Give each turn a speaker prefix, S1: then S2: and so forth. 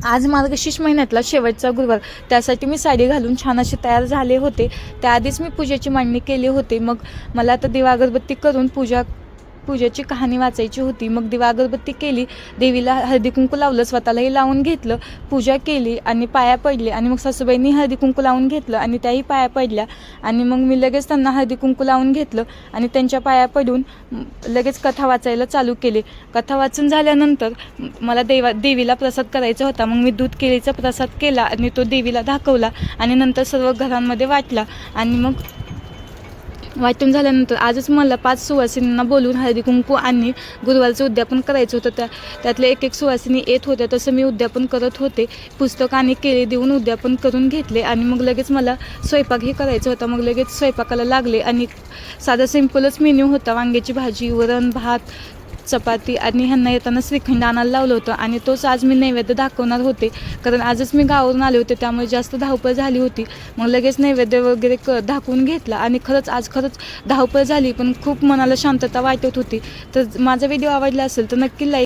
S1: आज मार्गशीर्ष महिन्यातला शेवटचा गुरुवार, त्यासाठी मी साडी घालून छान असे तयार झाले होते. त्याआधीच मी पूजेची मांडणी केली होती. मग मला आता दिवा अगरबत्ती करून पूजेची कहाणी वाचायची होती. मग दिवा अगरबत्ती केली, देवीला हळदी कुंकू लावलं, स्वतःलाही लावून घेतलं, पूजा केली आणि पाया पडले. आणि मग सासूबाईंनी हळदी कुंकू लावून घेतलं आणि त्याही पाया पडल्या. आणि मग मी लगेच त्यांना हळदी कुंकू लावून घेतलं आणि त्यांच्या पाया पडून लगेच कथा वाचायला चालू केले. कथा वाचून झाल्यानंतर मला देवीला प्रसाद करायचा होता. मग मी दूध केळीचा प्रसाद केला आणि तो देवीला दाखवला आणि नंतर सर्व घरांमध्ये वाटला. आणि मग वाटून झाल्यानंतर आजच मला 5 सुवासिनींना बोलून हळदी कुंकू आणि गुरुवारचं उद्यापन करायचं होतं. त्यातले एक सुवासिनी येत होत्या, तसं मी उद्यापन करत होते. पुस्तक आणि केळी देऊन उद्यापन करून घेतले आणि मग लगेच मला स्वयंपाकही करायचा होता. मग लगेच स्वयंपाकाला लागले आणि साधा सिंपलच मेन्यू होता. वांग्याची भाजी, वरण, भात, चपाती आणि ह्यांना येताना श्रीखंड आणायला लावलं होतं. आणि तोच आज मी नैवेद्य दाखवणार होते, कारण आजच मी गावावरून आले होते, त्यामुळे जास्त धावपळ झाली होती. मग लगेच नैवेद्य वगैरे दाखवून घेतला आणि खरंच धावपळ झाली, पण खूप मनाला शांतता वाटत होती. तर माझा व्हिडिओ आवडला असेल तर नक्की लाईक